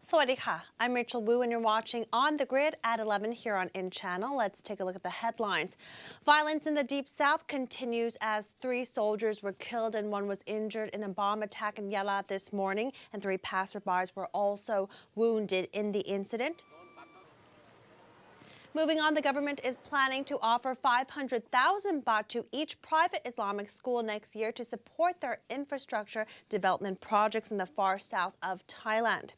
Sawadee-ka. I'm Rachel Wu and you're watching On the Grid at 11 here on In Channel. Let's take a look at the headlines. Violence in the Deep South continues as 3 soldiers were killed and 1 was injured in a bomb attack in Yala this morning, and 3 passerbys were also wounded in the incident. Moving on, the government is planning to offer 500,000 baht to each private Islamic school next year to support their infrastructure development projects in the far south of Thailand.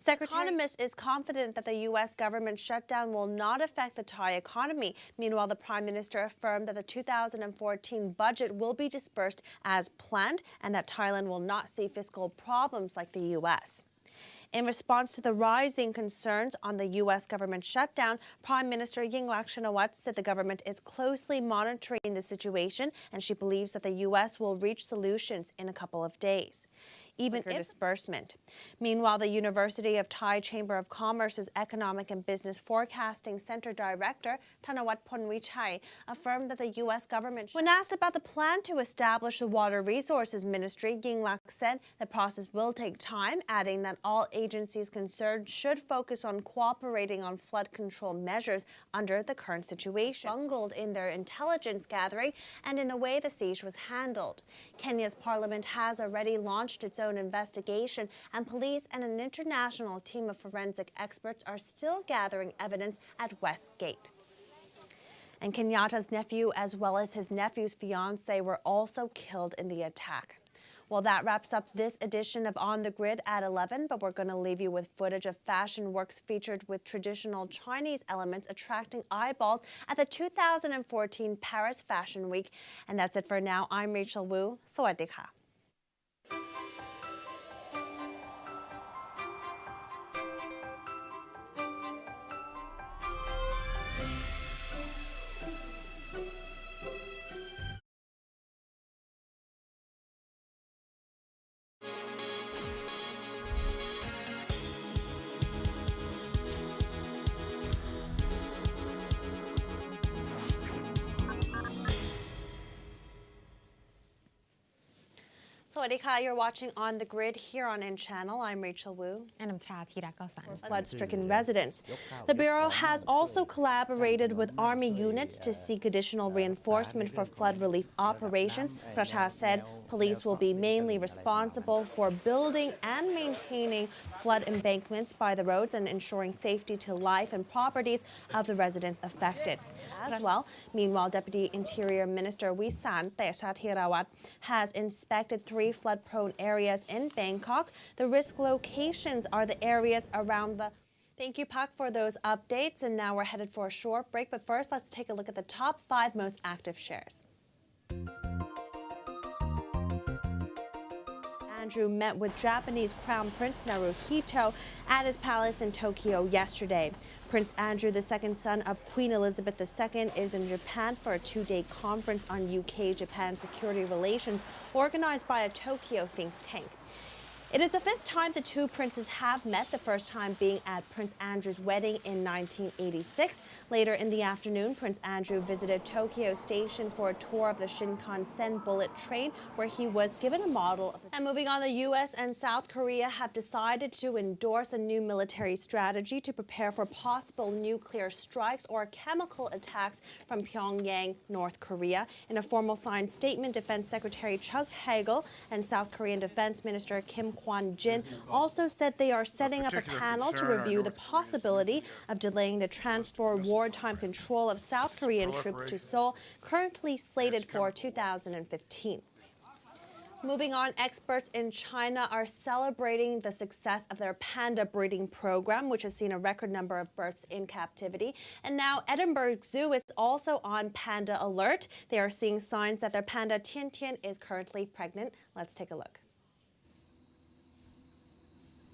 Economist is confident that the U.S. government shutdown will not affect the Thai economy. Meanwhile, the Prime Minister affirmed that the 2014 budget will be dispersed as planned and that Thailand will not see fiscal problems like the U.S. In response to the rising concerns on the U.S. government shutdown, Prime Minister Yingluck Shinawatra said the government is closely monitoring the situation and she believes that the U.S. will reach solutions in a couple of days. Even if disbursement. Meanwhile, the University of Thai Chamber of Commerce's Economic and Business Forecasting Center Director, Thanawat Ponwichai, affirmed that the U.S. government, when asked about the plan to establish the Water Resources Ministry, Yingluck said the process will take time, adding that all agencies concerned should focus on cooperating on flood control measures under the current situation. Bungled in their intelligence gathering and in the way the siege was handled. Kenya's parliament has already launched its own investigation, and police and an international team of forensic experts are still gathering evidence at Westgate. And Kenyatta's nephew, as well as his nephew's fiancée, were also killed in the attack. Well, that wraps up this edition of On the Grid at 11, but we're going to leave you with footage of fashion works featured with traditional Chinese elements attracting eyeballs at the 2014 Paris Fashion Week. And that's it for now. I'm Rachel Wu. Sawadee-ka. Sawadee-ka, you're watching On the Grid here on In Channel. I'm Rachel Wu. And I'm Thira Gosan. Flood-stricken residents. The Bureau has also collaborated with Army units to seek additional reinforcement for flood relief operations. Pracha said police will be mainly responsible for building and maintaining flood embankments by the roads and ensuring safety to life and properties of the residents affected. As well, meanwhile, Deputy Interior Minister Wisan Techathirawat has inspected 3 flood-prone areas in Bangkok. The risk locations are the areas around the... Thank you, Pak, for those updates. And now we're headed for a short break. But first, let's take a look at the top 5 most active shares. Andrew met with Japanese Crown Prince Naruhito at his palace in Tokyo yesterday. Prince Andrew, the second son of Queen Elizabeth II, is in Japan for a 2-day conference on UK-Japan security relations organized by a Tokyo think tank. It is the 5th time the 2 princes have met, the first time being at Prince Andrew's wedding in 1986. Later in the afternoon, Prince Andrew visited Tokyo Station for a tour of the Shinkansen bullet train, where he was given a model of... And moving on, the U.S. and South Korea have decided to endorse a new military strategy to prepare for possible nuclear strikes or chemical attacks from Pyongyang, North Korea. In a formal signed statement, Defense Secretary Chuck Hagel and South Korean Defense Minister Kim Kwon-jin also said they are setting up a panel to review the possibility of delaying the transfer of wartime control of South Korean troops to Seoul, currently slated for 2015. Moving on, experts in China are celebrating the success of their panda breeding program, which has seen a record number of births in captivity. And now Edinburgh Zoo is also on panda alert. They are seeing signs that their panda Tian Tian is currently pregnant. Let's take a look.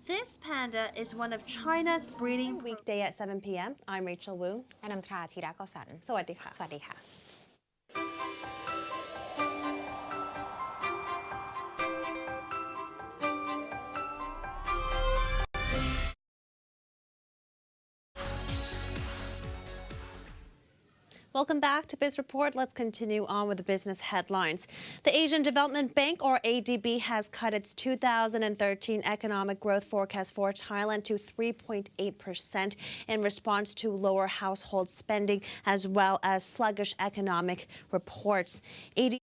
This panda is one of China's breeding weekday at 7 p.m. I'm Rachel Wu. And I'm Thira Gosan. Sawadee-ka. Sawadee-ka. Welcome back to Biz Report. Let's continue on with the business headlines. The Asian Development Bank, or ADB, has cut its 2013 economic growth forecast for Thailand to 3.8% in response to lower household spending as well as sluggish economic reports. ADB